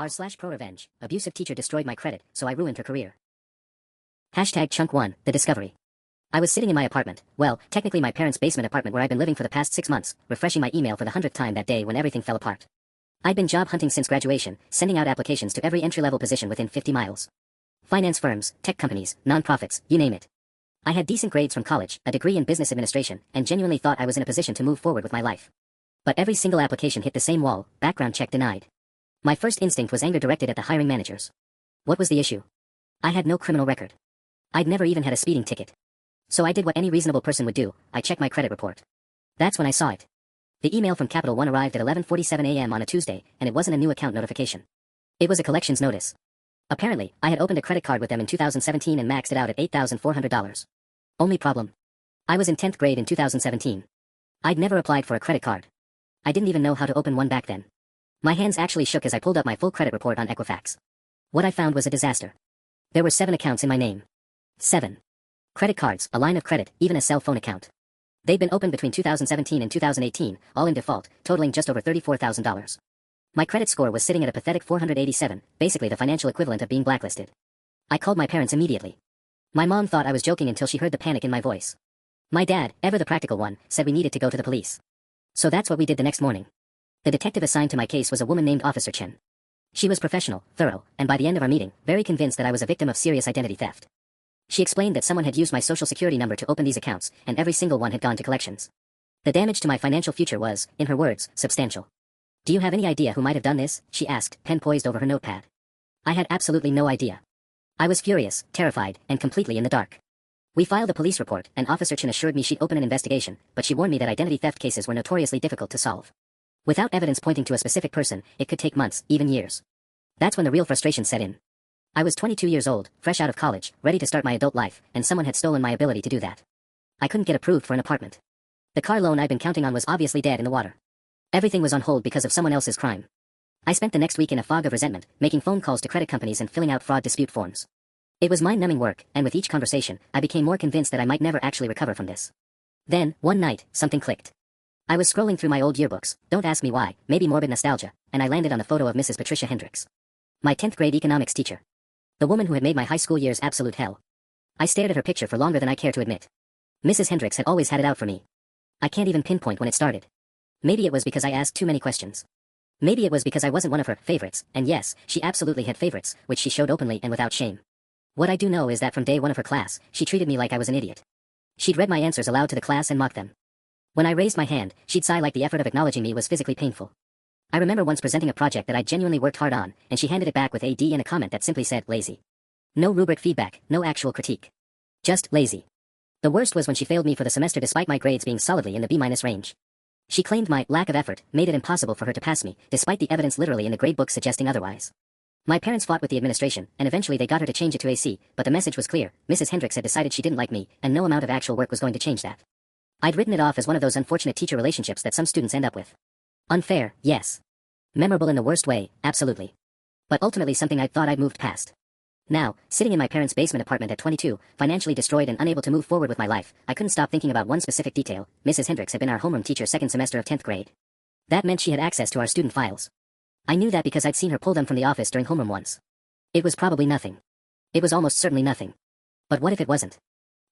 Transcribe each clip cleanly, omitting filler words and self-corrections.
r/ProRevenge, abusive teacher destroyed my credit, so I ruined her career. Hashtag Chunk 1, The Discovery. I was sitting in my apartment, well, technically my parents' basement apartment where I'd been living for the past 6 months, refreshing my email for the 100th time that day when everything fell apart. I'd been job hunting since graduation, sending out applications to every entry-level position within 50 miles. Finance firms, tech companies, non-profits, you name it. I had decent grades from college, a degree in business administration, and genuinely thought I was in a position to move forward with my life. But every single application hit the same wall, background check denied. My first instinct was anger directed at the hiring managers. What was the issue? I had no criminal record. I'd never even had a speeding ticket. So I did what any reasonable person would do, I checked my credit report. That's when I saw it. The email from Capital One arrived at 11:47 a.m. on a Tuesday, and it wasn't a new account notification. It was a collections notice. Apparently, I had opened a credit card with them in 2017 and maxed it out at $8,400. Only problem. I was in 10th grade in 2017. I'd never applied for a credit card. I didn't even know how to open one back then. My hands actually shook as I pulled up my full credit report on Equifax. What I found was a disaster. There were 7 accounts in my name. 7. Credit cards, a line of credit, even a cell phone account. They'd been opened between 2017 and 2018, all in default, totaling just over $34,000. My credit score was sitting at a pathetic 487, basically the financial equivalent of being blacklisted. I called my parents immediately. My mom thought I was joking until she heard the panic in my voice. My dad, ever the practical one, said we needed to go to the police. So that's what we did the next morning. The detective assigned to my case was a woman named Officer Chen. She was professional, thorough, and by the end of our meeting, very convinced that I was a victim of serious identity theft. She explained that someone had used my social security number to open these accounts, and every single one had gone to collections. The damage to my financial future was, in her words, substantial. Do you have any idea who might have done this? She asked, pen poised over her notepad. I had absolutely no idea. I was furious, terrified, and completely in the dark. We filed a police report, and Officer Chen assured me she'd open an investigation, but she warned me that identity theft cases were notoriously difficult to solve. Without evidence pointing to a specific person, it could take months, even years. That's when the real frustration set in. I was 22 years old, fresh out of college, ready to start my adult life, and someone had stolen my ability to do that. I couldn't get approved for an apartment. The car loan I'd been counting on was obviously dead in the water. Everything was on hold because of someone else's crime. I spent the next week in a fog of resentment, making phone calls to credit companies and filling out fraud dispute forms. It was mind-numbing work, and with each conversation, I became more convinced that I might never actually recover from this. Then, one night, something clicked. I was scrolling through my old yearbooks, don't ask me why, maybe morbid nostalgia, and I landed on a photo of Mrs. Patricia Hendricks. My 10th grade economics teacher. The woman who had made my high school years absolute hell. I stared at her picture for longer than I care to admit. Mrs. Hendricks had always had it out for me. I can't even pinpoint when it started. Maybe it was because I asked too many questions. Maybe it was because I wasn't one of her favorites, and yes, she absolutely had favorites, which she showed openly and without shame. What I do know is that from day one of her class, she treated me like I was an idiot. She'd read my answers aloud to the class and mocked them. When I raised my hand, she'd sigh like the effort of acknowledging me was physically painful. I remember once presenting a project that I genuinely worked hard on, and she handed it back with a D and a comment that simply said, lazy. No rubric feedback, no actual critique. Just lazy. The worst was when she failed me for the semester despite my grades being solidly in the B- range. She claimed my lack of effort made it impossible for her to pass me, despite the evidence literally in the gradebook suggesting otherwise. My parents fought with the administration, and eventually they got her to change it to AC, but the message was clear, Mrs. Hendricks had decided she didn't like me, and no amount of actual work was going to change that. I'd written it off as one of those unfortunate teacher relationships that some students end up with. Unfair, yes. Memorable in the worst way, absolutely. But ultimately something I thought I'd moved past. Now, sitting in my parents' basement apartment at 22, financially destroyed and unable to move forward with my life, I couldn't stop thinking about one specific detail. Mrs. Hendricks had been our homeroom teacher second semester of 10th grade. That meant she had access to our student files. I knew that because I'd seen her pull them from the office during homeroom once. It was probably nothing. It was almost certainly nothing. But what if it wasn't?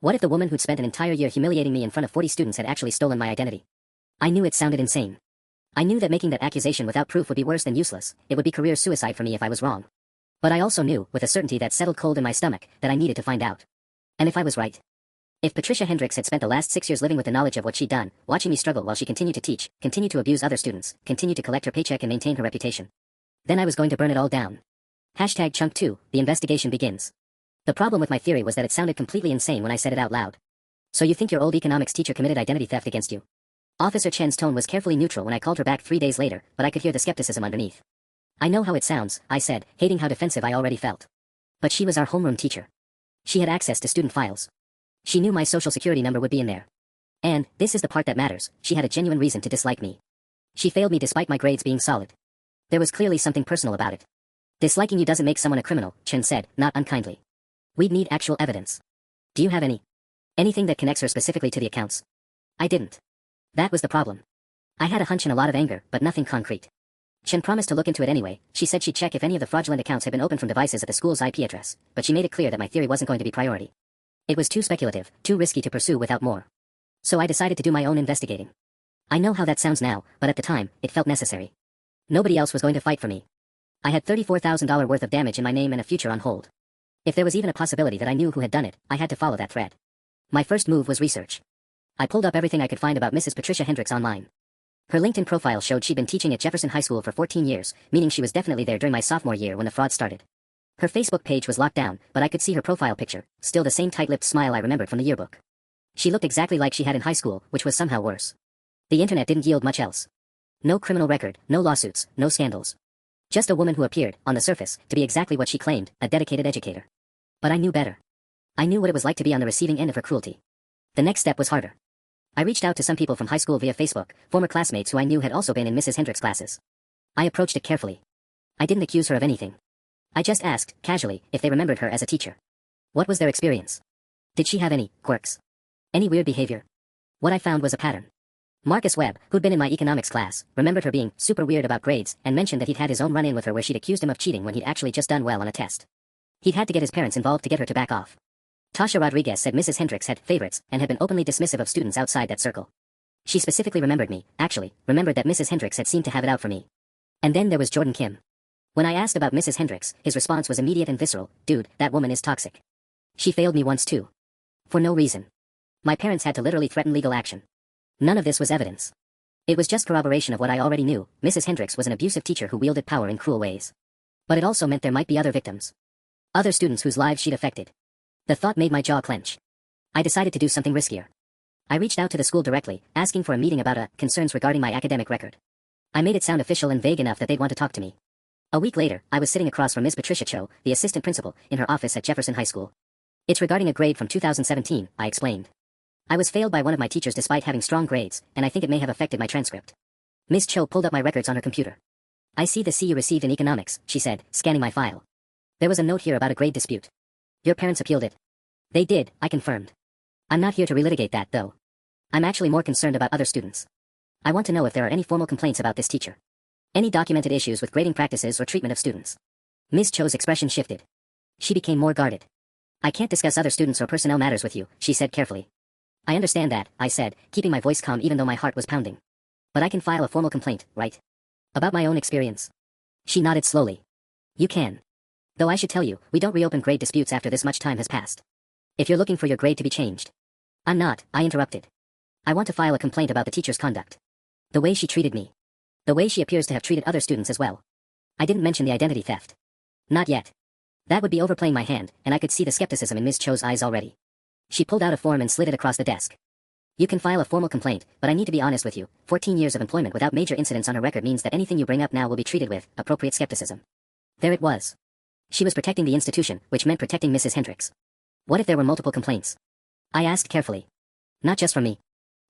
What if the woman who'd spent an entire year humiliating me in front of 40 students had actually stolen my identity? I knew it sounded insane. I knew that making that accusation without proof would be worse than useless. It would be career suicide for me if I was wrong. But I also knew, with a certainty that settled cold in my stomach, that I needed to find out. And if I was right? If Patricia Hendricks had spent the last 6 years living with the knowledge of what she'd done, watching me struggle while she continued to teach, continued to abuse other students, continued to collect her paycheck and maintain her reputation, then I was going to burn it all down. Hashtag Chunk 2, the investigation begins. The problem with my theory was that it sounded completely insane when I said it out loud. So you think your old economics teacher committed identity theft against you? Officer Chen's tone was carefully neutral when I called her back 3 days later, but I could hear the skepticism underneath. I know how it sounds, I said, hating how defensive I already felt. But she was our homeroom teacher. She had access to student files. She knew my social security number would be in there. And, this is the part that matters, she had a genuine reason to dislike me. She failed me despite my grades being solid. There was clearly something personal about it. Disliking you doesn't make someone a criminal, Chen said, not unkindly. We'd need actual evidence. Do you have any? Anything that connects her specifically to the accounts? I didn't. That was the problem. I had a hunch and a lot of anger, but nothing concrete. Chen promised to look into it anyway. She said she'd check if any of the fraudulent accounts had been opened from devices at the school's IP address, but she made it clear that my theory wasn't going to be priority. It was too speculative, too risky to pursue without more. So I decided to do my own investigating. I know how that sounds now, but at the time, it felt necessary. Nobody else was going to fight for me. I had $34,000 worth of damage in my name and a future on hold. If there was even a possibility that I knew who had done it, I had to follow that thread. My first move was research. I pulled up everything I could find about Mrs. Patricia Hendricks online. Her LinkedIn profile showed she'd been teaching at Jefferson High School for 14 years, meaning she was definitely there during my sophomore year when the fraud started. Her Facebook page was locked down, but I could see her profile picture, still the same tight-lipped smile I remembered from the yearbook. She looked exactly like she had in high school, which was somehow worse. The internet didn't yield much else. No criminal record, no lawsuits, no scandals. Just a woman who appeared, on the surface, to be exactly what she claimed, a dedicated educator. But I knew better. I knew what it was like to be on the receiving end of her cruelty. The next step was harder. I reached out to some people from high school via Facebook, former classmates who I knew had also been in Mrs. Hendricks' classes. I approached it carefully. I didn't accuse her of anything. I just asked, casually, if they remembered her as a teacher. What was their experience? Did she have any quirks? Any weird behavior? What I found was a pattern. Marcus Webb, who'd been in my economics class, remembered her being super weird about grades and mentioned that he'd had his own run-in with her where she'd accused him of cheating when he'd actually just done well on a test. He'd had to get his parents involved to get her to back off. Tasha Rodriguez said Mrs. Hendricks had favorites and had been openly dismissive of students outside that circle. She specifically remembered that Mrs. Hendricks had seemed to have it out for me. And then there was Jordan Kim. When I asked about Mrs. Hendricks, his response was immediate and visceral: "Dude, that woman is toxic. She failed me once too. For no reason. My parents had to literally threaten legal action. None of this was evidence. It was just corroboration of what I already knew. Mrs. Hendricks was an abusive teacher who wielded power in cruel ways. But it also meant there might be other victims. Other students whose lives she'd affected. The thought made my jaw clench. I decided to do something riskier. I reached out to the school directly, asking for a meeting about concerns regarding my academic record. I made it sound official and vague enough that they'd want to talk to me. A week later, I was sitting across from Ms. Patricia Cho, the assistant principal, in her office at Jefferson High School. "It's regarding a grade from 2017, I explained. "I was failed by one of my teachers despite having strong grades, and I think it may have affected my transcript." Ms. Cho pulled up my records on her computer. "I see the C you received in economics," she said, scanning my file. "There was a note here about a grade dispute. Your parents appealed it." "They did," I confirmed. "I'm not here to relitigate that, though. I'm actually more concerned about other students. I want to know if there are any formal complaints about this teacher. Any documented issues with grading practices or treatment of students." Ms. Cho's expression shifted. She became more guarded. "I can't discuss other students or personnel matters with you," she said carefully. "I understand that," I said, keeping my voice calm even though my heart was pounding. "But I can file a formal complaint, right? About my own experience." She nodded slowly. "You can. Though I should tell you, we don't reopen grade disputes after this much time has passed. If you're looking for your grade to be changed." "I'm not," I interrupted. "I want to file a complaint about the teacher's conduct. The way she treated me. The way she appears to have treated other students as well. I didn't mention the identity theft. Not yet. That would be overplaying my hand, and I could see the skepticism in Ms. Cho's eyes already. She pulled out a form and slid it across the desk. "You can file a formal complaint, but I need to be honest with you. 14 years of employment without major incidents on her record means that anything you bring up now will be treated with appropriate skepticism." There it was. She was protecting the institution, which meant protecting Mrs. Hendricks. What if there were multiple complaints? I asked carefully. "Not just from me."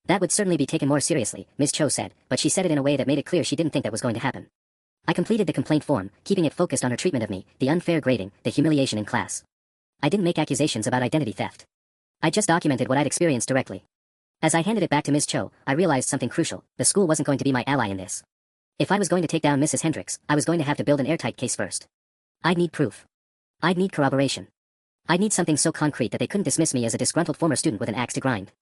"That would certainly be taken more seriously," Ms. Cho said, but she said it in a way that made it clear she didn't think that was going to happen. I completed the complaint form, keeping it focused on her treatment of me, the unfair grading, the humiliation in class. I didn't make accusations about identity theft. I just documented what I'd experienced directly. As I handed it back to Ms. Cho, I realized something crucial: the school wasn't going to be my ally in this. If I was going to take down Mrs. Hendricks, I was going to have to build an airtight case first. I'd need proof. I'd need corroboration. I'd need something so concrete that they couldn't dismiss me as a disgruntled former student with an axe to grind.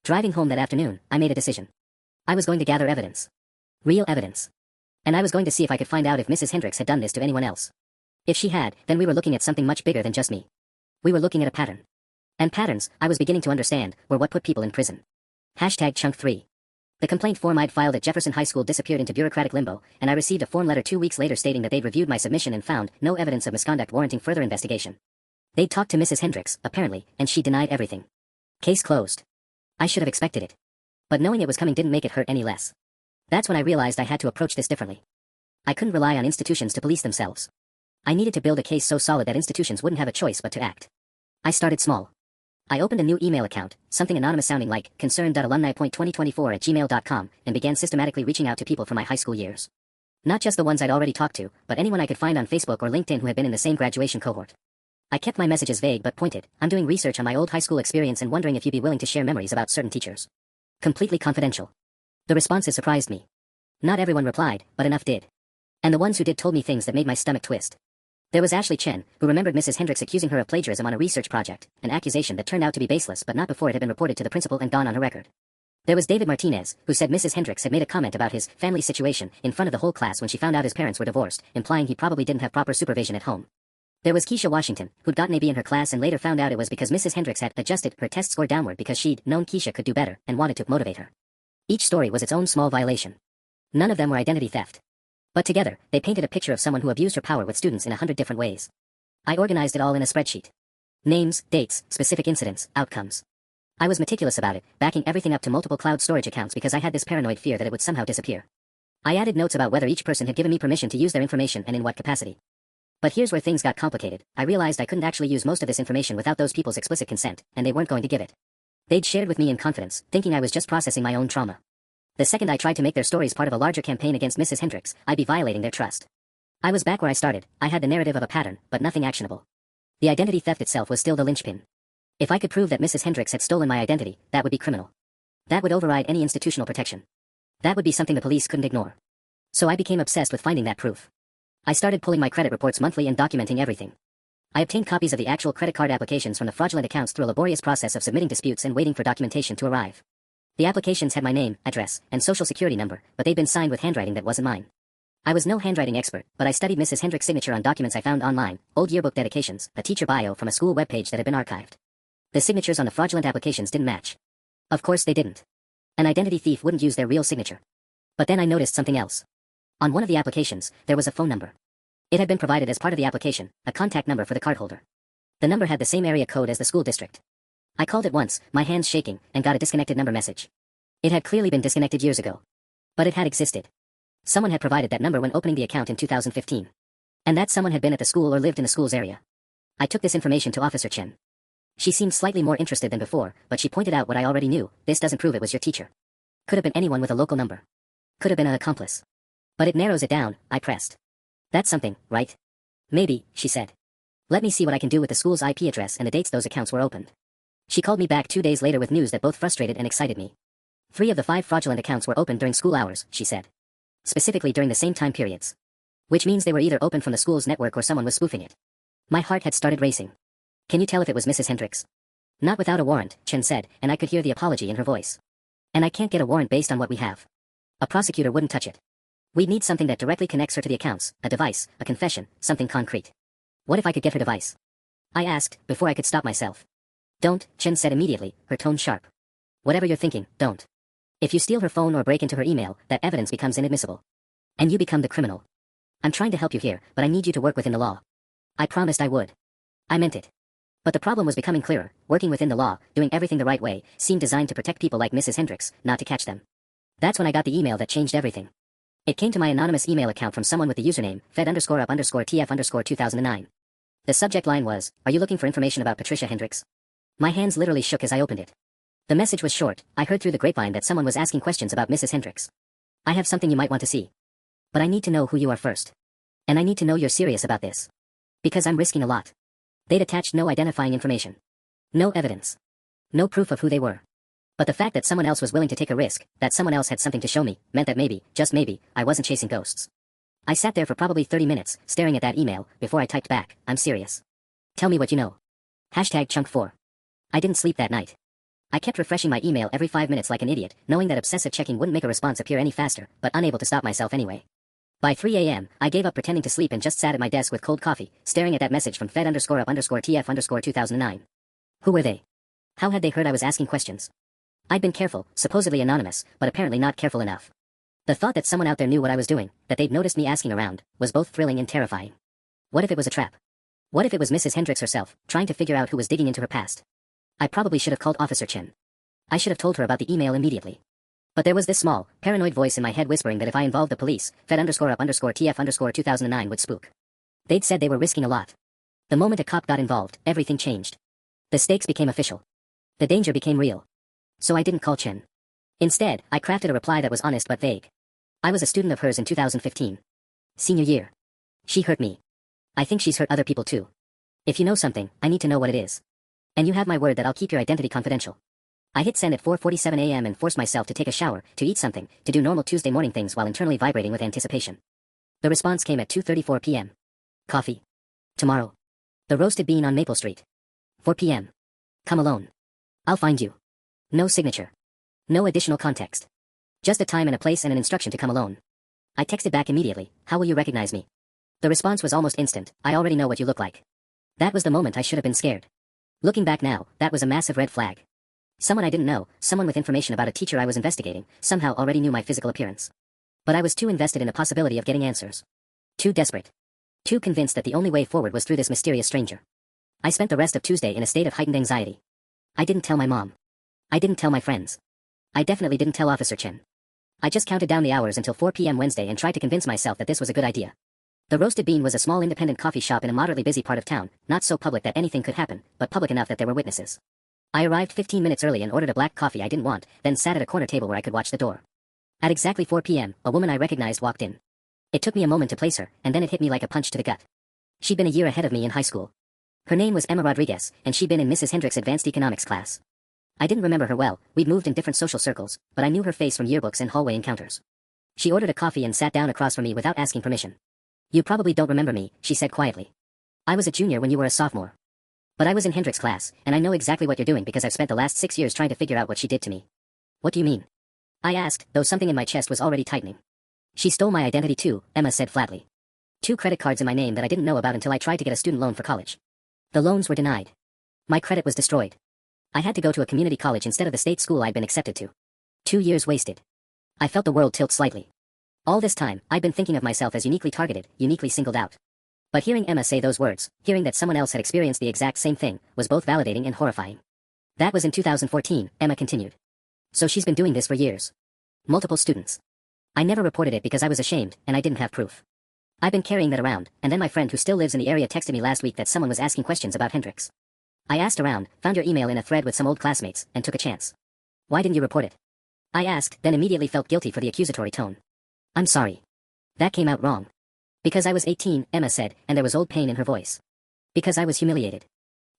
Driving home that afternoon, I made a decision. I was going to gather evidence. Real evidence. And I was going to see if I could find out if Mrs. Hendricks had done this to anyone else. If she had, then we were looking at something much bigger than just me. We were looking at a pattern. And patterns, I was beginning to understand, were what put people in prison. #Chunk3. The complaint form I'd filed at Jefferson High School disappeared into bureaucratic limbo, and I received a form letter 2 weeks later stating that they'd reviewed my submission and found no evidence of misconduct warranting further investigation. They'd talked to Mrs. Hendricks, apparently, and she denied everything. Case closed. I should have expected it. But knowing it was coming didn't make it hurt any less. That's when I realized I had to approach this differently. I couldn't rely on institutions to police themselves. I needed to build a case so solid that institutions wouldn't have a choice but to act. I started small. I opened a new email account, something anonymous sounding like concern.alumni.2024@gmail.com, and began systematically reaching out to people from my high school years. Not just the ones I'd already talked to, but anyone I could find on Facebook or LinkedIn who had been in the same graduation cohort. I kept my messages vague but pointed. "I'm doing research on my old high school experience and wondering if you'd be willing to share memories about certain teachers. Completely confidential." The responses surprised me. Not everyone replied, but enough did. And the ones who did told me things that made my stomach twist. There was Ashley Chen, who remembered Mrs. Hendricks accusing her of plagiarism on a research project, an accusation that turned out to be baseless but not before it had been reported to the principal and gone on her record. There was David Martinez, who said Mrs. Hendricks had made a comment about his family situation in front of the whole class when she found out his parents were divorced, implying he probably didn't have proper supervision at home. There was Keisha Washington, who'd gotten a B in her class and later found out it was because Mrs. Hendricks had adjusted her test score downward because she'd known Keisha could do better and wanted to motivate her. Each story was its own small violation. None of them were identity theft. But together, they painted a picture of someone who abused her power with students in 100 different ways. I organized it all in a spreadsheet. Names, dates, specific incidents, outcomes. I was meticulous about it, backing everything up to multiple cloud storage accounts because I had this paranoid fear that it would somehow disappear. I added notes about whether each person had given me permission to use their information and in what capacity. But here's where things got complicated. I realized I couldn't actually use most of this information without those people's explicit consent, and they weren't going to give it. They'd shared with me in confidence, thinking I was just processing my own trauma. The second I tried to make their stories part of a larger campaign against Mrs. Hendricks, I'd be violating their trust. I was back where I started. I had the narrative of a pattern, but nothing actionable. The identity theft itself was still the linchpin. If I could prove that Mrs. Hendricks had stolen my identity, that would be criminal. That would override any institutional protection. That would be something the police couldn't ignore. So I became obsessed with finding that proof. I started pulling my credit reports monthly and documenting everything. I obtained copies of the actual credit card applications from the fraudulent accounts through a laborious process of submitting disputes and waiting for documentation to arrive. The applications had my name, address, and social security number, but they'd been signed with handwriting that wasn't mine. I was no handwriting expert, but I studied Mrs. Hendricks' signature on documents I found online, old yearbook dedications, a teacher bio from a school webpage that had been archived. The signatures on the fraudulent applications didn't match. Of course they didn't. An identity thief wouldn't use their real signature. But then I noticed something else. On one of the applications, there was a phone number. It had been provided as part of the application, a contact number for the cardholder. The number had the same area code as the school district. I called it once, my hands shaking, and got a disconnected number message. It had clearly been disconnected years ago. But it had existed. Someone had provided that number when opening the account in 2015. And that someone had been at the school or lived in the school's area. I took this information to Officer Chen. She seemed slightly more interested than before, but she pointed out what I already knew: this doesn't prove it was your teacher. Could have been anyone with a local number. Could have been an accomplice. But it narrows it down, I pressed. That's something, right? Maybe, she said. Let me see what I can do with the school's IP address and the dates those accounts were opened. She called me back 2 days later with news that both frustrated and excited me. 3 of the 5 fraudulent accounts were opened during school hours, she said. Specifically during the same time periods. Which means they were either opened from the school's network or someone was spoofing it. My heart had started racing. Can you tell if it was Mrs. Hendricks? Not without a warrant, Chen said, and I could hear the apology in her voice. And I can't get a warrant based on what we have. A prosecutor wouldn't touch it. We'd need something that directly connects her to the accounts, a device, a confession, something concrete. What if I could get her device? I asked, before I could stop myself. Don't, Chen said immediately, her tone sharp. Whatever you're thinking, don't. If you steal her phone or break into her email, that evidence becomes inadmissible. And you become the criminal. I'm trying to help you here, but I need you to work within the law. I promised I would. I meant it. But the problem was becoming clearer. Working within the law, doing everything the right way, seemed designed to protect people like Mrs. Hendricks, not to catch them. That's when I got the email that changed everything. It came to my anonymous email account from someone with the username, fed_up_tf_2009. The subject line was, "Are you looking for information about Patricia Hendricks?" My hands literally shook as I opened it. The message was short. I heard through the grapevine that someone was asking questions about Mrs. Hendricks. I have something you might want to see. But I need to know who you are first. And I need to know you're serious about this. Because I'm risking a lot. They'd attached no identifying information. No evidence. No proof of who they were. But the fact that someone else was willing to take a risk, that someone else had something to show me, meant that maybe, just maybe, I wasn't chasing ghosts. I sat there for probably 30 minutes, staring at that email, before I typed back, "I'm serious. Tell me what you know." #Chunk4. I didn't sleep that night. I kept refreshing my email every 5 minutes like an idiot, knowing that obsessive checking wouldn't make a response appear any faster, but unable to stop myself anyway. By 3 a.m., I gave up pretending to sleep and just sat at my desk with cold coffee, staring at that message from fed_up_tf_2009. Who were they? How had they heard I was asking questions? I'd been careful, supposedly anonymous, but apparently not careful enough. The thought that someone out there knew what I was doing, that they'd noticed me asking around, was both thrilling and terrifying. What if it was a trap? What if it was Mrs. Hendricks herself, trying to figure out who was digging into her past? I probably should have called Officer Chen. I should have told her about the email immediately. But there was this small, paranoid voice in my head whispering that if I involved the police, fed_up_tf_2009 would spook. They'd said they were risking a lot. The moment a cop got involved, everything changed. The stakes became official. The danger became real. So I didn't call Chen. Instead, I crafted a reply that was honest but vague. I was a student of hers in 2015. Senior year. She hurt me. I think she's hurt other people too. If you know something, I need to know what it is. And you have my word that I'll keep your identity confidential. I hit send at 4:47 a.m. and forced myself to take a shower, to eat something, to do normal Tuesday morning things while internally vibrating with anticipation. The response came at 2:34 p.m. Coffee. Tomorrow. The roasted bean on Maple Street. 4 p.m. Come alone. I'll find you. No signature. No additional context. Just a time and a place and an instruction to come alone. I texted back immediately, how will you recognize me? The response was almost instant, I already know what you look like. That was the moment I should have been scared. Looking back now, that was a massive red flag. Someone I didn't know, someone with information about a teacher I was investigating, somehow already knew my physical appearance. But I was too invested in the possibility of getting answers. Too desperate. Too convinced that the only way forward was through this mysterious stranger. I spent the rest of Tuesday in a state of heightened anxiety. I didn't tell my mom. I didn't tell my friends. I definitely didn't tell Officer Chen. I just counted down the hours until 4 p.m. Wednesday and tried to convince myself that this was a good idea. The Roasted Bean was a small independent coffee shop in a moderately busy part of town, not so public that anything could happen, but public enough that there were witnesses. I arrived 15 minutes early and ordered a black coffee I didn't want, then sat at a corner table where I could watch the door. At exactly 4 p.m., a woman I recognized walked in. It took me a moment to place her, and then it hit me like a punch to the gut. She'd been a year ahead of me in high school. Her name was Emma Rodriguez, and she'd been in Mrs. Hendricks' advanced economics class. I didn't remember her well, we'd moved in different social circles, but I knew her face from yearbooks and hallway encounters. She ordered a coffee and sat down across from me without asking permission. You probably don't remember me, she said quietly. I was a junior when you were a sophomore. But I was in Hendricks' class, and I know exactly what you're doing because I've spent the last 6 years trying to figure out what she did to me. What do you mean? I asked, though something in my chest was already tightening. She stole my identity too, Emma said flatly. 2 credit cards in my name that I didn't know about until I tried to get a student loan for college. The loans were denied. My credit was destroyed. I had to go to a community college instead of the state school I'd been accepted to. 2 years wasted. I felt the world tilt slightly. All this time, I'd been thinking of myself as uniquely targeted, uniquely singled out. But hearing Emma say those words, hearing that someone else had experienced the exact same thing, was both validating and horrifying. That was in 2014, Emma continued. So she's been doing this for years. Multiple students. I never reported it because I was ashamed, and I didn't have proof. I've been carrying that around, and then my friend who still lives in the area texted me last week that someone was asking questions about Hendricks. I asked around, found your email in a thread with some old classmates, and took a chance. Why didn't you report it? I asked, then immediately felt guilty for the accusatory tone. I'm sorry. That came out wrong. Because I was 18, Emma said, and there was old pain in her voice. Because I was humiliated.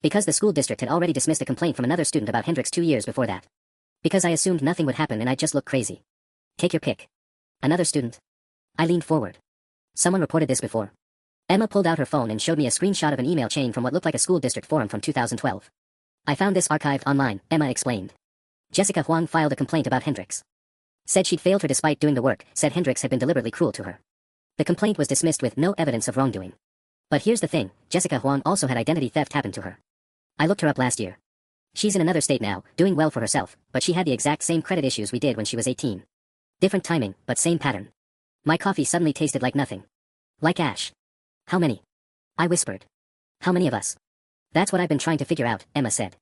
Because the school district had already dismissed a complaint from another student about Hendricks 2 years before that. Because I assumed nothing would happen and I'd just look crazy. Take your pick. Another student. I leaned forward. Someone reported this before. Emma pulled out her phone and showed me a screenshot of an email chain from what looked like a school district forum from 2012. I found this archived online, Emma explained. Jessica Huang filed a complaint about Hendricks. Said she'd failed her despite doing the work, said Hendricks had been deliberately cruel to her. The complaint was dismissed with no evidence of wrongdoing. But here's the thing, Jessica Huang also had identity theft happen to her. I looked her up last year. She's in another state now, doing well for herself, but she had the exact same credit issues we did when she was 18. Different timing, but same pattern. My coffee suddenly tasted like nothing. Like ash. How many? I whispered. How many of us? That's what I've been trying to figure out, Emma said.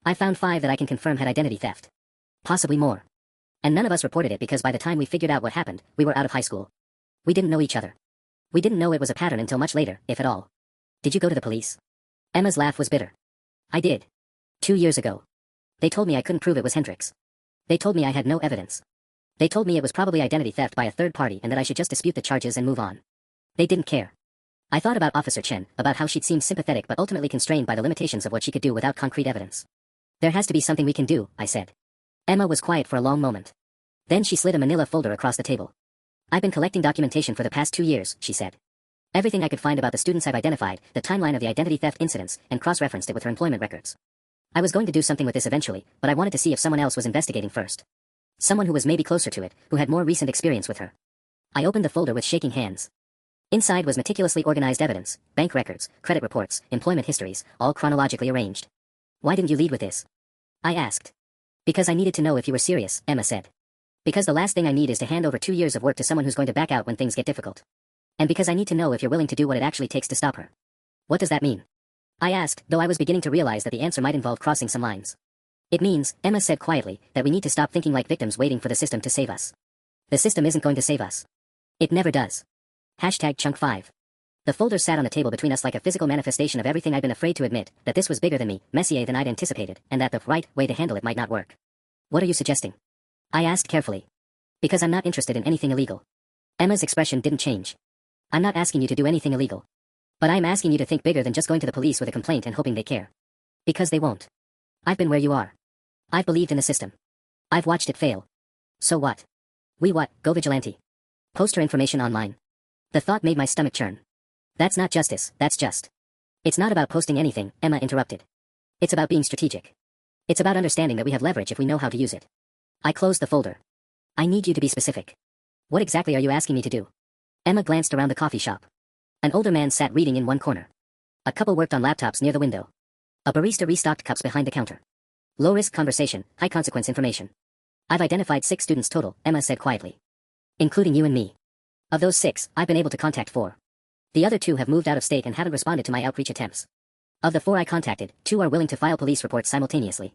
I found 5 that I can confirm had identity theft. Possibly more. And none of us reported it because by the time we figured out what happened, we were out of high school. We didn't know each other. We didn't know it was a pattern until much later, if at all. Did you go to the police? Emma's laugh was bitter. I did. 2 years ago. They told me I couldn't prove it was Hendricks. They told me I had no evidence. They told me it was probably identity theft by a third party and that I should just dispute the charges and move on. They didn't care. I thought about Officer Chen, about how she'd seemed sympathetic but ultimately constrained by the limitations of what she could do without concrete evidence. There has to be something we can do, I said. Emma was quiet for a long moment. Then she slid a manila folder across the table. I've been collecting documentation for the past 2 years, she said. Everything I could find about the students I've identified, the timeline of the identity theft incidents, and cross-referenced it with her employment records. I was going to do something with this eventually, but I wanted to see if someone else was investigating first. Someone who was maybe closer to it, who had more recent experience with her. I opened the folder with shaking hands. Inside was meticulously organized evidence, bank records, credit reports, employment histories, all chronologically arranged. Why didn't you lead with this? I asked. Because I needed to know if you were serious, Emma said. Because the last thing I need is to hand over 2 years of work to someone who's going to back out when things get difficult. And because I need to know if you're willing to do what it actually takes to stop her. What does that mean? I asked, though I was beginning to realize that the answer might involve crossing some lines. It means, Emma said quietly, that we need to stop thinking like victims waiting for the system to save us. The system isn't going to save us. It never does. Chunk 5. The folder sat on the table between us like a physical manifestation of everything I'd been afraid to admit, that this was bigger than me, messier than I'd anticipated, and that the right way to handle it might not work. What are you suggesting? I asked carefully. Because I'm not interested in anything illegal. Emma's expression didn't change. I'm not asking you to do anything illegal. But I'm asking you to think bigger than just going to the police with a complaint and hoping they care. Because they won't. I've been where you are. I've believed in the system. I've watched it fail. So what? Go vigilante. Post her information online. The thought made my stomach churn. That's not justice, that's just. It's not about posting anything, Emma interrupted. It's about being strategic. It's about understanding that we have leverage if we know how to use it. I closed the folder. I need you to be specific. What exactly are you asking me to do? Emma glanced around the coffee shop. An older man sat reading in one corner. A couple worked on laptops near the window. A barista restocked cups behind the counter. Low-risk conversation, high-consequence information. I've identified 6 students total, Emma said quietly. Including you and me. Of those 6, I've been able to contact 4. The other 2 have moved out of state and haven't responded to my outreach attempts. Of the 4 I contacted, 2 are willing to file police reports simultaneously.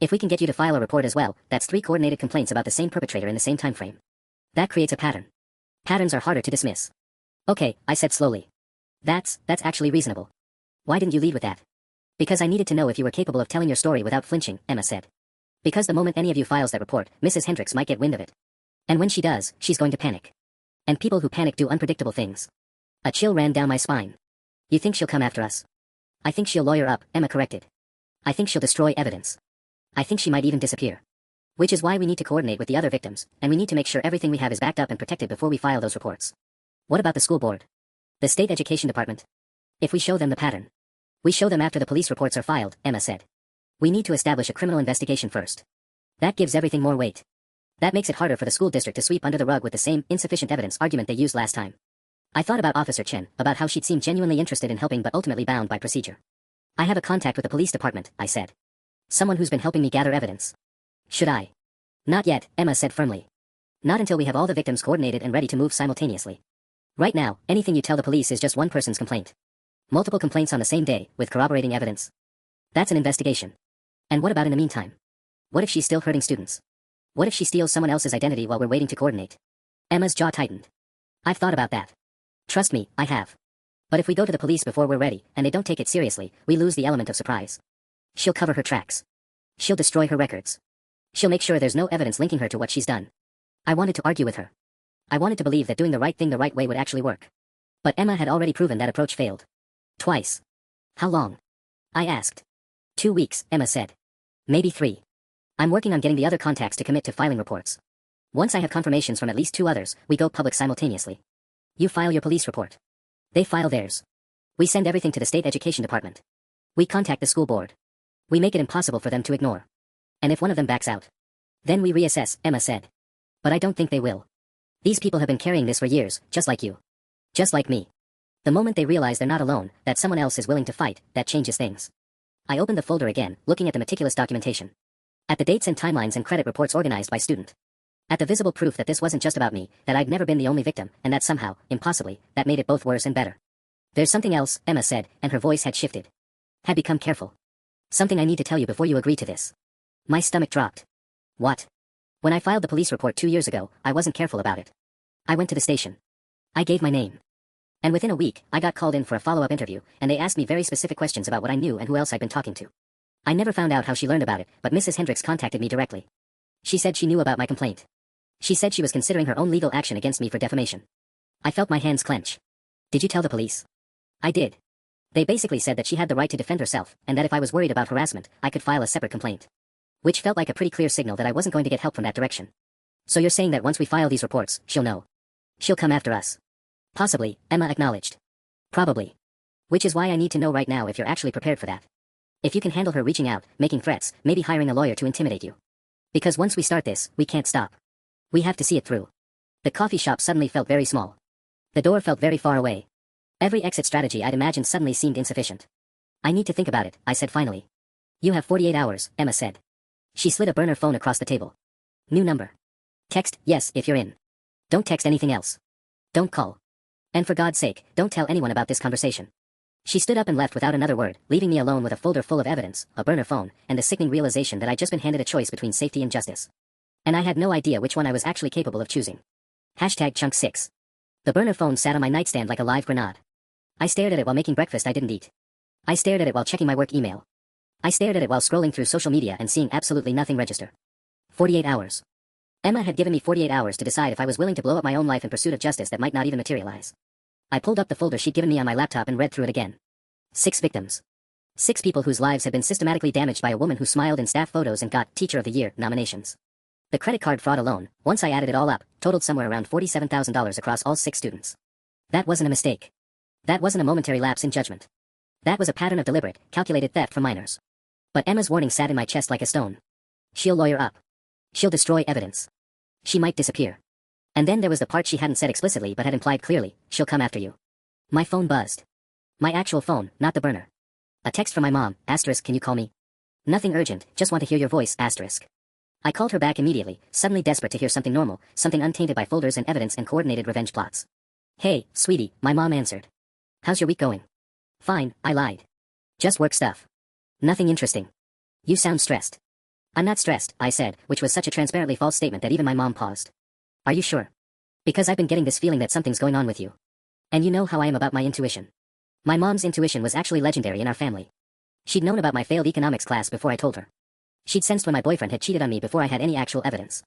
If we can get you to file a report as well, that's 3 coordinated complaints about the same perpetrator in the same time frame. That creates a pattern. Patterns are harder to dismiss. Okay, I said slowly. That's actually reasonable. Why didn't you lead with that? Because I needed to know if you were capable of telling your story without flinching, Emma said. Because the moment any of you files that report, Mrs. Hendricks might get wind of it. And when she does, she's going to panic. And people who panic do unpredictable things. A chill ran down my spine. You think she'll come after us? I think she'll lawyer up, Emma corrected. I think she'll destroy evidence. I think she might even disappear. Which is why we need to coordinate with the other victims, and we need to make sure everything we have is backed up and protected before we file those reports. What about the school board? The state education department? If we show them the pattern. We show them after the police reports are filed, Emma said. We need to establish a criminal investigation first. That gives everything more weight. That makes it harder for the school district to sweep under the rug with the same insufficient evidence argument they used last time. I thought about Officer Chen, about how she'd seemed genuinely interested in helping but ultimately bound by procedure. I have a contact with the police department, I said. Someone who's been helping me gather evidence. Should I? Not yet, Emma said firmly. Not until we have all the victims coordinated and ready to move simultaneously. Right now, anything you tell the police is just one person's complaint. Multiple complaints on the same day, with corroborating evidence. That's an investigation. And what about in the meantime? What if she's still hurting students? What if she steals someone else's identity while we're waiting to coordinate? Emma's jaw tightened. I've thought about that. Trust me, I have. But if we go to the police before we're ready, and they don't take it seriously, we lose the element of surprise. She'll cover her tracks. She'll destroy her records. She'll make sure there's no evidence linking her to what she's done. I wanted to argue with her. I wanted to believe that doing the right thing the right way would actually work. But Emma had already proven that approach failed. Twice. How long? I asked. 2 weeks, Emma said. Maybe 3. I'm working on getting the other contacts to commit to filing reports. Once I have confirmations from at least 2 others, we go public simultaneously. You file your police report. They file theirs. We send everything to the state education department. We contact the school board. We make it impossible for them to ignore. And if one of them backs out, then we reassess, Emma said. But I don't think they will. These people have been carrying this for years, just like you. Just like me. The moment they realize they're not alone, that someone else is willing to fight, that changes things. I opened the folder again, looking at the meticulous documentation. At the dates and timelines and credit reports organized by student. At the visible proof that this wasn't just about me, that I'd never been the only victim, and that somehow, impossibly, that made it both worse and better. There's something else, Emma said, and her voice had shifted. Had become careful. Something I need to tell you before you agree to this. My stomach dropped. What? When I filed the police report 2 years ago, I wasn't careful about it. I went to the station. I gave my name. And within a week, I got called in for a follow-up interview, and they asked me very specific questions about what I knew and who else I'd been talking to. I never found out how she learned about it, but Mrs. Hendricks contacted me directly. She said she knew about my complaint. She said she was considering her own legal action against me for defamation. I felt my hands clench. Did you tell the police? I did. They basically said that she had the right to defend herself, and that if I was worried about harassment, I could file a separate complaint. Which felt like a pretty clear signal that I wasn't going to get help from that direction. So you're saying that once we file these reports, she'll know. She'll come after us. Possibly, Emma acknowledged. Probably. Which is why I need to know right now if you're actually prepared for that. If you can handle her reaching out, making threats, maybe hiring a lawyer to intimidate you. Because once we start this, we can't stop. We have to see it through. The coffee shop suddenly felt very small. The door felt very far away. Every exit strategy I'd imagined suddenly seemed insufficient. I need to think about it, I said finally. You have 48 hours, Emma said. She slid a burner phone across the table. New number. Text, yes, if you're in. Don't text anything else. Don't call. And for God's sake, don't tell anyone about this conversation. She stood up and left without another word, leaving me alone with a folder full of evidence, a burner phone, and the sickening realization that I'd just been handed a choice between safety and justice. And I had no idea which one I was actually capable of choosing. #Chunk 6. The burner phone sat on my nightstand like a live grenade. I stared at it while making breakfast I didn't eat. I stared at it while checking my work email. I stared at it while scrolling through social media and seeing absolutely nothing register. 48 hours. Emma had given me 48 hours to decide if I was willing to blow up my own life in pursuit of justice that might not even materialize. I pulled up the folder she'd given me on my laptop and read through it again. 6 victims. 6 people whose lives had been systematically damaged by a woman who smiled in staff photos and got Teacher of the Year nominations. The credit card fraud alone, once I added it all up, totaled somewhere around $47,000 across all 6 students. That wasn't a mistake. That wasn't a momentary lapse in judgment. That was a pattern of deliberate, calculated theft from minors. But Emma's warning sat in my chest like a stone. She'll lawyer up. She'll destroy evidence. She might disappear. And then there was the part she hadn't said explicitly but had implied clearly: she'll come after you. My phone buzzed. My actual phone, not the burner. A text from my mom: "Can you call me? Nothing urgent, just want to hear your voice." I called her back immediately, suddenly desperate to hear something normal, something untainted by folders and evidence and coordinated revenge plots. "Hey, sweetie," my mom answered. "How's your week going?" "Fine," I lied. "Just work stuff. Nothing interesting." "You sound stressed." "I'm not stressed," I said, which was such a transparently false statement that even my mom paused. "Are you sure? Because I've been getting this feeling that something's going on with you. And you know how I am about my intuition." My mom's intuition was actually legendary in our family. She'd known about my failed economics class before I told her. She'd sensed when my boyfriend had cheated on me before I had any actual evidence.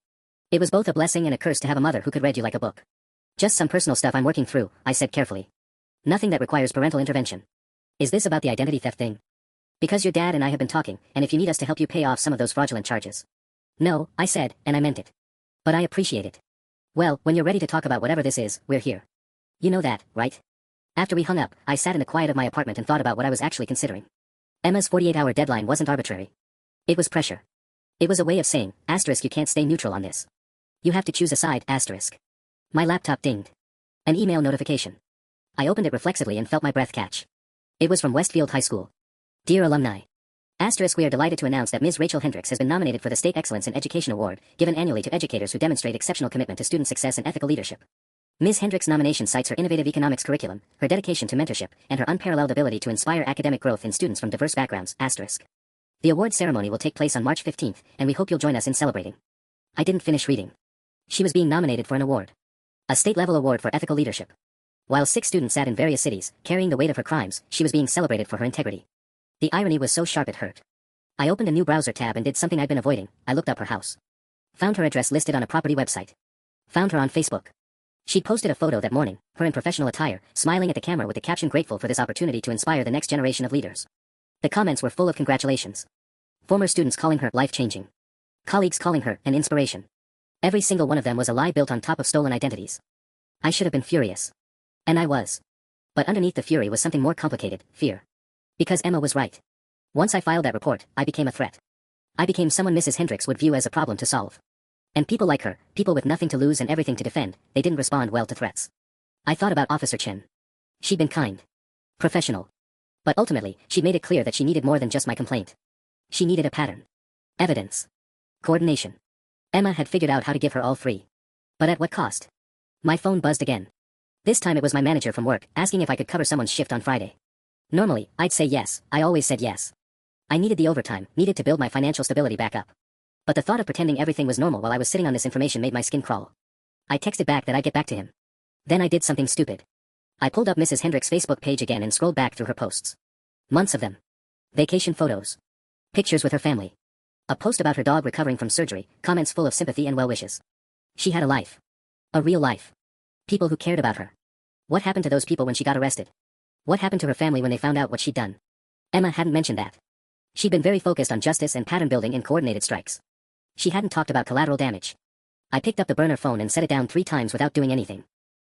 It was both a blessing and a curse to have a mother who could read you like a book. "Just some personal stuff I'm working through," I said carefully. "Nothing that requires parental intervention." "Is this about the identity theft thing?" "Because your dad and I have been talking, and if you need us to help you pay off some of those fraudulent charges." "No," I said, and I meant it. "But I appreciate it." "Well, when you're ready to talk about whatever this is, we're here. You know that, right?" After we hung up, I sat in the quiet of my apartment and thought about what I was actually considering. Emma's 48-hour deadline wasn't arbitrary. It was pressure. It was a way of saying, you can't stay neutral on this. You have to choose a side, My laptop dinged. An email notification. I opened it reflexively and felt my breath catch. It was from Westfield High School. "Dear alumni. We are delighted to announce that Ms. Rachel Hendricks has been nominated for the State Excellence in Education Award, given annually to educators who demonstrate exceptional commitment to student success and ethical leadership. Ms. Hendricks' nomination cites her innovative economics curriculum, her dedication to mentorship, and her unparalleled ability to inspire academic growth in students from diverse backgrounds, The award ceremony will take place on March 15th, and we hope you'll join us in celebrating." I didn't finish reading. She was being nominated for an award. A state-level award for ethical leadership. While 6 students sat in various cities, carrying the weight of her crimes, she was being celebrated for her integrity. The irony was so sharp it hurt. I opened a new browser tab and did something I'd been avoiding. I looked up her house. Found her address listed on a property website. Found her on Facebook. She'd posted a photo that morning, her in professional attire, smiling at the camera with the caption, "Grateful for this opportunity to inspire the next generation of leaders." The comments were full of congratulations. Former students calling her life-changing. Colleagues calling her an inspiration. Every single one of them was a lie built on top of stolen identities. I should have been furious. And I was. But underneath the fury was something more complicated: fear. Because Emma was right. Once I filed that report, I became a threat. I became someone Mrs. Hendricks would view as a problem to solve. And people like her, people with nothing to lose and everything to defend, they didn't respond well to threats. I thought about Officer Chen. She'd been kind. Professional. But ultimately, she'd made it clear that she needed more than just my complaint. She needed a pattern. Evidence. Coordination. Emma had figured out how to give her all 3. But at what cost? My phone buzzed again. This time it was my manager from work, asking if I could cover someone's shift on Friday. Normally, I'd say yes. I always said yes. I needed the overtime, needed to build my financial stability back up. But the thought of pretending everything was normal while I was sitting on this information made my skin crawl. I texted back that I'd get back to him. Then I did something stupid. I pulled up Mrs. Hendricks' Facebook page again and scrolled back through her posts. Months of them. Vacation photos. Pictures with her family. A post about her dog recovering from surgery, comments full of sympathy and well wishes. She had a life. A real life. People who cared about her. What happened to those people when she got arrested? What happened to her family when they found out what she'd done? Emma hadn't mentioned that. She'd been very focused on justice and pattern building in coordinated strikes. She hadn't talked about collateral damage. I picked up the burner phone and set it down 3 times without doing anything.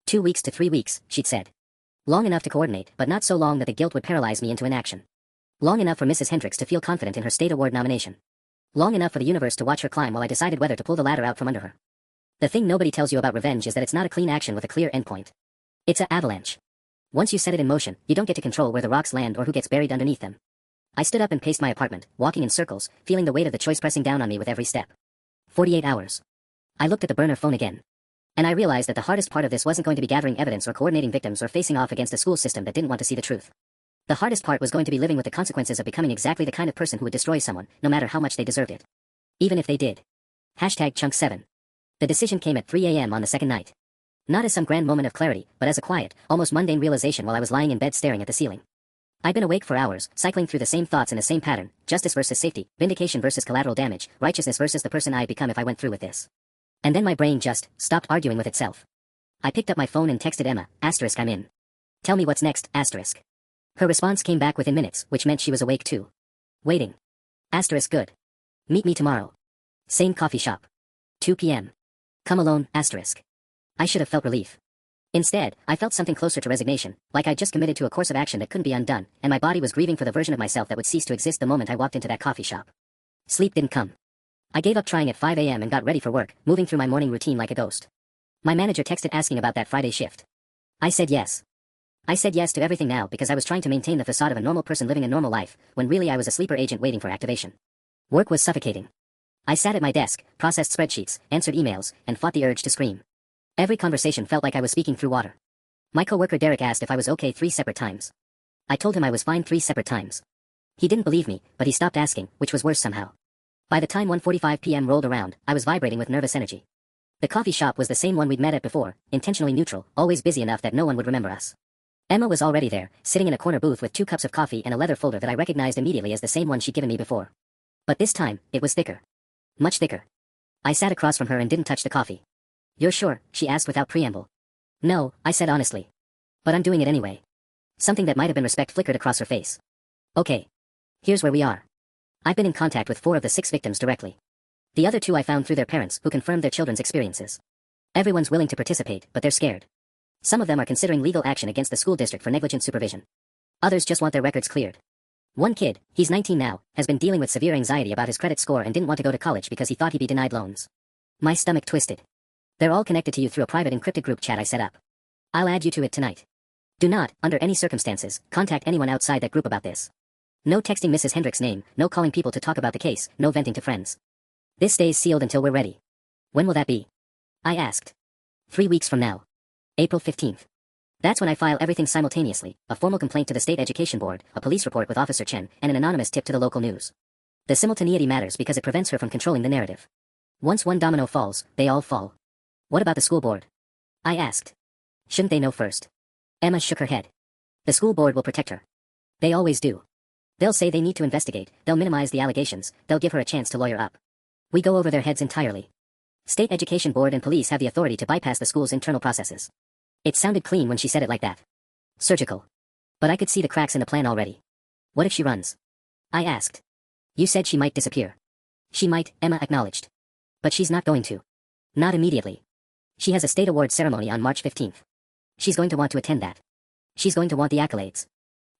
2 weeks to 3 weeks, she'd said. Long enough to coordinate, but not so long that the guilt would paralyze me into inaction. Long enough for Mrs. Hendricks to feel confident in her state award nomination. Long enough for the universe to watch her climb while I decided whether to pull the ladder out from under her. The thing nobody tells you about revenge is that it's not a clean action with a clear endpoint. It's an avalanche. Once you set it in motion, you don't get to control where the rocks land or who gets buried underneath them. I stood up and paced my apartment, walking in circles, feeling the weight of the choice pressing down on me with every step. 48 hours. I looked at the burner phone again. And I realized that the hardest part of this wasn't going to be gathering evidence or coordinating victims or facing off against a school system that didn't want to see the truth. The hardest part was going to be living with the consequences of becoming exactly the kind of person who would destroy someone, no matter how much they deserved it. Even if they did. #Chunk7. The decision came at 3 a.m. on the second night. Not as some grand moment of clarity, but as a quiet, almost mundane realization while I was lying in bed staring at the ceiling. I'd been awake for hours, cycling through the same thoughts in the same pattern: justice versus safety, vindication versus collateral damage, righteousness versus the person I'd become if I went through with this. And then my brain just stopped arguing with itself. I picked up my phone and texted Emma, "I'm in. Tell me what's next, *." Her response came back within minutes, which meant she was awake too. Waiting. Good. Meet me tomorrow. Same coffee shop. 2 p.m. Come alone, *. I should have felt relief. Instead, I felt something closer to resignation, like I'd just committed to a course of action that couldn't be undone, and my body was grieving for the version of myself that would cease to exist the moment I walked into that coffee shop. Sleep didn't come. I gave up trying at 5 a.m. and got ready for work, moving through my morning routine like a ghost. My manager texted asking about that Friday shift. I said yes. I said yes to everything now because I was trying to maintain the facade of a normal person living a normal life, when really I was a sleeper agent waiting for activation. Work was suffocating. I sat at my desk, processed spreadsheets, answered emails, and fought the urge to scream. Every conversation felt like I was speaking through water. My coworker Derek asked if I was okay 3 separate times. I told him I was fine 3 separate times. He didn't believe me, but he stopped asking, which was worse somehow. By the time 1:45 p.m. rolled around, I was vibrating with nervous energy. The coffee shop was the same one we'd met at before, intentionally neutral, always busy enough that no one would remember us. Emma was already there, sitting in a corner booth with 2 cups of coffee and a leather folder that I recognized immediately as the same one she'd given me before. But this time, it was thicker. Much thicker. I sat across from her and didn't touch the coffee. "You're sure?" she asked without preamble. "No," I said honestly. "But I'm doing it anyway." Something that might have been respect flickered across her face. "Okay. Here's where we are. I've been in contact with 4 of the 6 victims directly. The other 2 I found through their parents, who confirmed their children's experiences. Everyone's willing to participate, but they're scared. Some of them are considering legal action against the school district for negligent supervision. Others just want their records cleared. One kid, he's 19 now, has been dealing with severe anxiety about his credit score and didn't want to go to college because he thought he'd be denied loans." My stomach twisted. "They're all connected to you through a private encrypted group chat I set up. I'll add you to it tonight. Do not, under any circumstances, contact anyone outside that group about this. No texting Mrs. Hendrick's name, no calling people to talk about the case, no venting to friends. This stays sealed until we're ready." "When will that be?" I asked. 3 weeks from now. April 15th. That's when I file everything simultaneously, a formal complaint to the State Education Board, a police report with Officer Chen, and an anonymous tip to the local news. The simultaneity matters because it prevents her from controlling the narrative. Once one domino falls, they all fall. "What about the school board?" I asked. "Shouldn't they know first?" Emma shook her head. "The school board will protect her. They always do. They'll say they need to investigate, they'll minimize the allegations, they'll give her a chance to lawyer up. We go over their heads entirely. State Education Board and police have the authority to bypass the school's internal processes." It sounded clean when she said it like that. Surgical. But I could see the cracks in the plan already. "What if she runs?" I asked. "You said she might disappear." "She might," Emma acknowledged. "But she's not going to. Not immediately. She has a state award ceremony on March 15th. She's going to want to attend that. She's going to want the accolades.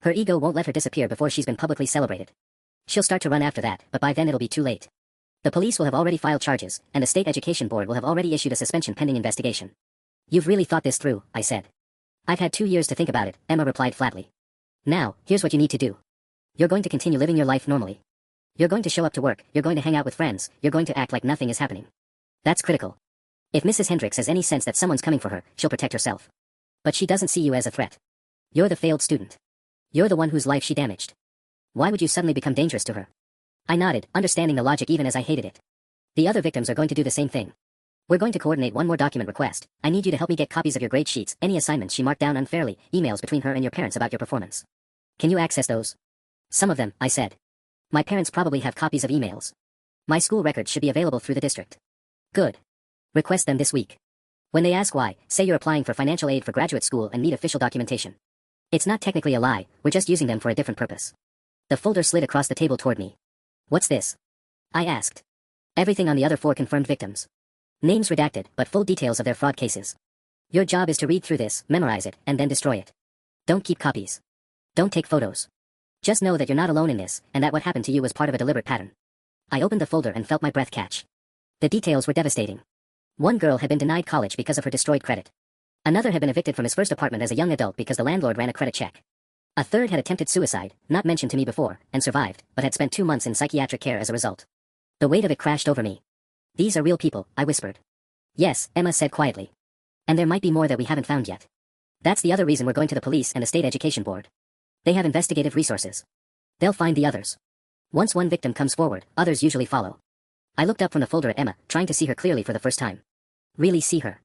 Her ego won't let her disappear before she's been publicly celebrated. She'll start to run after that, but by then it'll be too late. The police will have already filed charges, and the State Education Board will have already issued a suspension pending investigation." "You've really thought this through," I said. "I've had 2 years to think about it," Emma replied flatly. "Now, here's what you need to do. You're going to continue living your life normally. You're going to show up to work, you're going to hang out with friends, you're going to act like nothing is happening. That's critical. If Mrs. Hendricks has any sense that someone's coming for her, she'll protect herself. But she doesn't see you as a threat. You're the failed student. You're the one whose life she damaged. Why would you suddenly become dangerous to her?" I nodded, understanding the logic even as I hated it. "The other victims are going to do the same thing. We're going to coordinate one more document request. I need you to help me get copies of your grade sheets, any assignments she marked down unfairly, emails between her and your parents about your performance. Can you access those?" "Some of them," I said. "My parents probably have copies of emails. My school records should be available through the district." "Good. Request them this week. When they ask why, say you're applying for financial aid for graduate school and need official documentation. It's not technically a lie, we're just using them for a different purpose." The folder slid across the table toward me. "What's this?" I asked. "Everything on the other 4 confirmed victims. Names redacted, but full details of their fraud cases. Your job is to read through this, memorize it, and then destroy it. Don't keep copies. Don't take photos. Just know that you're not alone in this, and that what happened to you was part of a deliberate pattern." I opened the folder and felt my breath catch. The details were devastating. One girl had been denied college because of her destroyed credit. Another had been evicted from his first apartment as a young adult because the landlord ran a credit check. A third had attempted suicide, not mentioned to me before, and survived, but had spent 2 months in psychiatric care as a result. The weight of it crashed over me. "These are real people," I whispered. "Yes," Emma said quietly. "And there might be more that we haven't found yet. That's the other reason we're going to the police and the State Education Board. They have investigative resources. They'll find the others. Once one victim comes forward, others usually follow." I looked up from the folder at Emma, trying to see her clearly for the first time. Really see her.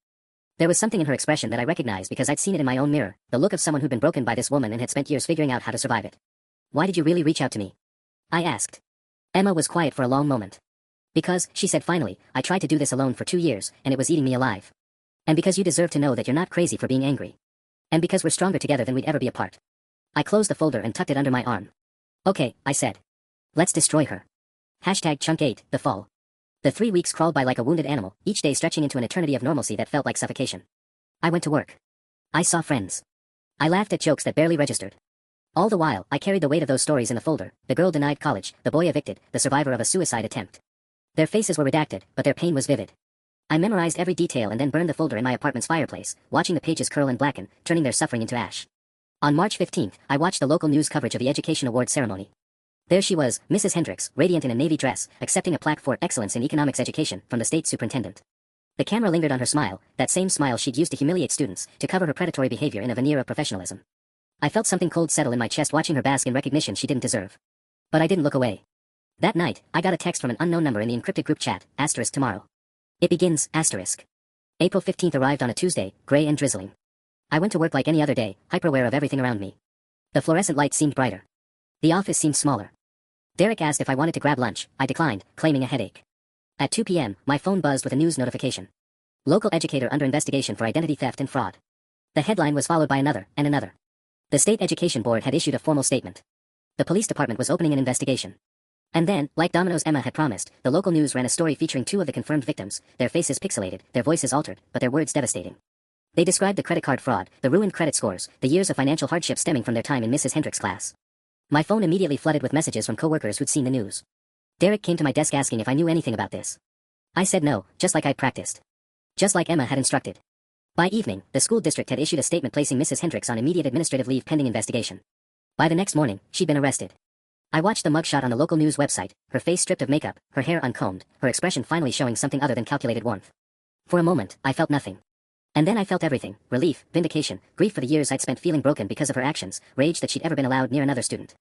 There was something in her expression that I recognized because I'd seen it in my own mirror, the look of someone who'd been broken by this woman and had spent years figuring out how to survive it. "Why did you really reach out to me?" I asked. Emma was quiet for a long moment. "Because," she said finally, "I tried to do this alone for 2 years, and it was eating me alive. And because you deserve to know that you're not crazy for being angry. And because we're stronger together than we'd ever be apart." I closed the folder and tucked it under my arm. "Okay," I said. "Let's destroy her." Chunk 8, the fall. The 3 weeks crawled by like a wounded animal, each day stretching into an eternity of normalcy that felt like suffocation. I went to work. I saw friends. I laughed at jokes that barely registered. All the while, I carried the weight of those stories in the folder: the girl denied college, the boy evicted, the survivor of a suicide attempt. Their faces were redacted, but their pain was vivid. I memorized every detail and then burned the folder in my apartment's fireplace, watching the pages curl and blacken, turning their suffering into ash. On March 15th, I watched the local news coverage of the Education Award ceremony. There she was, Mrs. Hendricks, radiant in a navy dress, accepting a plaque for excellence in economics education from the state superintendent. The camera lingered on her smile, that same smile she'd used to humiliate students, to cover her predatory behavior in a veneer of professionalism. I felt something cold settle in my chest watching her bask in recognition she didn't deserve. But I didn't look away. That night, I got a text from an unknown number in the encrypted group chat, * tomorrow. It begins, *. April 15th arrived on a Tuesday, gray and drizzling. I went to work like any other day, hyper-aware of everything around me. The fluorescent light seemed brighter. The office seemed smaller. Derek asked if I wanted to grab lunch. I declined, claiming a headache. At 2 p.m., my phone buzzed with a news notification. Local educator under investigation for identity theft and fraud. The headline was followed by another, and another. The state education board had issued a formal statement. The police department was opening an investigation. And then, like dominoes Emma had promised, the local news ran a story featuring 2 of the confirmed victims, their faces pixelated, their voices altered, but their words devastating. They described the credit card fraud, the ruined credit scores, the years of financial hardship stemming from their time in Mrs. Hendricks' class. My phone immediately flooded with messages from coworkers who'd seen the news. Derek came to my desk asking if I knew anything about this. I said no, just like I'd practiced. Just like Emma had instructed. By evening, the school district had issued a statement placing Mrs. Hendricks on immediate administrative leave pending investigation. By the next morning, she'd been arrested. I watched the mugshot on the local news website, her face stripped of makeup, her hair uncombed, her expression finally showing something other than calculated warmth. For a moment, I felt nothing. And then I felt everything: relief, vindication, grief for the years I'd spent feeling broken because of her actions, rage that she'd ever been allowed near another student.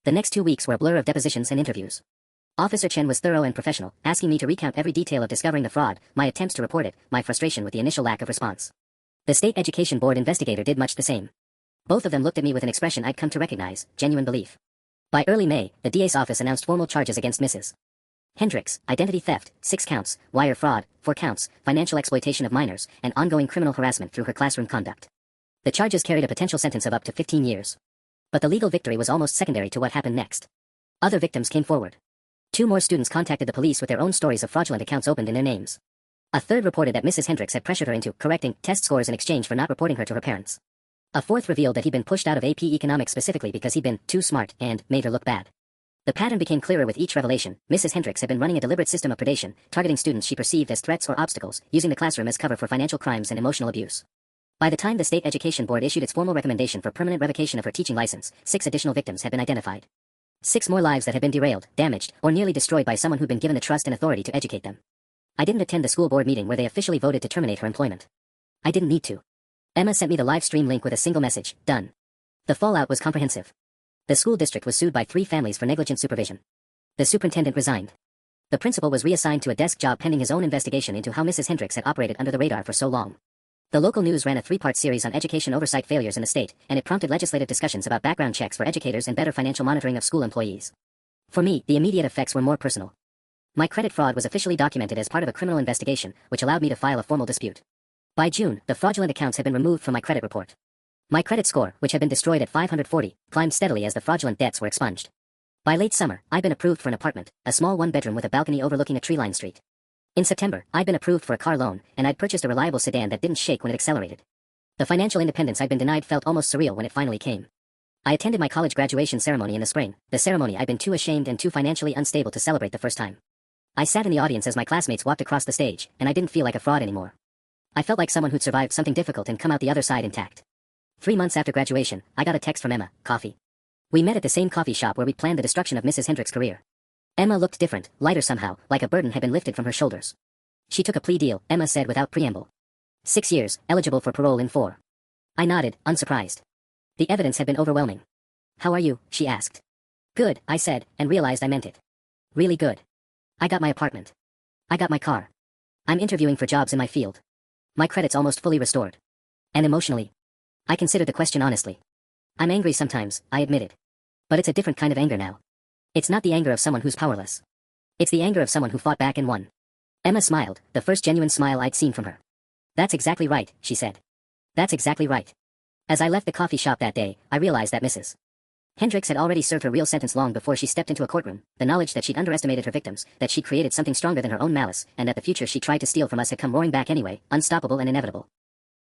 The next 2 weeks were a blur of depositions and interviews. Officer Chen was thorough and professional, asking me to recount every detail of discovering the fraud, my attempts to report it, my frustration with the initial lack of response. The state education board investigator did much the same. Both of them looked at me with an expression I'd come to recognize: genuine belief. By early May, the DA's office announced formal charges against Mrs. Hendricks: identity theft, 6 counts, wire fraud, 4 counts, financial exploitation of minors, and ongoing criminal harassment through her classroom conduct. The charges carried a potential sentence of up to 15 years. But the legal victory was almost secondary to what happened next. Other victims came forward. 2 more students contacted the police with their own stories of fraudulent accounts opened in their names. A third reported that Mrs. Hendricks had pressured her into correcting test scores in exchange for not reporting her to her parents. A fourth revealed that he'd been pushed out of AP Economics specifically because he'd been too smart and made her look bad. The pattern became clearer with each revelation. Mrs. Hendricks had been running a deliberate system of predation, targeting students she perceived as threats or obstacles, using the classroom as cover for financial crimes and emotional abuse. By the time the State Education Board issued its formal recommendation for permanent revocation of her teaching license, 6 additional victims had been identified. 6 more lives that had been derailed, damaged, or nearly destroyed by someone who'd been given the trust and authority to educate them. I didn't attend the school board meeting where they officially voted to terminate her employment. I didn't need to. Emma sent me the live stream link with a single message: done. The fallout was comprehensive. The school district was sued by 3 families for negligent supervision. The superintendent resigned. The principal was reassigned to a desk job pending his own investigation into how Mrs. Hendricks had operated under the radar for so long. The local news ran a 3-part series on education oversight failures in the state, and it prompted legislative discussions about background checks for educators and better financial monitoring of school employees. For me, the immediate effects were more personal. My credit fraud was officially documented as part of a criminal investigation, which allowed me to file a formal dispute. By June, the fraudulent accounts had been removed from my credit report. My credit score, which had been destroyed at 540, climbed steadily as the fraudulent debts were expunged. By late summer, I'd been approved for an apartment, a small 1-bedroom with a balcony overlooking a tree-lined street. In September, I'd been approved for a car loan, and I'd purchased a reliable sedan that didn't shake when it accelerated. The financial independence I'd been denied felt almost surreal when it finally came. I attended my college graduation ceremony in the spring, the ceremony I'd been too ashamed and too financially unstable to celebrate the first time. I sat in the audience as my classmates walked across the stage, and I didn't feel like a fraud anymore. I felt like someone who'd survived something difficult and come out the other side intact. 3 months after graduation, I got a text from Emma: coffee. We met at the same coffee shop where we'd planned the destruction of Mrs. Hendricks' career. Emma looked different, lighter somehow, like a burden had been lifted from her shoulders. She took a plea deal, Emma said without preamble. 6 years, eligible for parole in 4. I nodded, unsurprised. The evidence had been overwhelming. How are you? She asked. Good, I said, and realized I meant it. Really good. I got my apartment. I got my car. I'm interviewing for jobs in my field. My credit's almost fully restored. And emotionally, I considered the question honestly. I'm angry sometimes, I admitted. But it's a different kind of anger now. It's not the anger of someone who's powerless. It's the anger of someone who fought back and won. Emma smiled, the first genuine smile I'd seen from her. That's exactly right, she said. That's exactly right. As I left the coffee shop that day, I realized that Mrs. Hendricks had already served her real sentence long before she stepped into a courtroom. The knowledge that she'd underestimated her victims, that she'd created something stronger than her own malice, and that the future she tried to steal from us had come roaring back anyway, unstoppable and inevitable.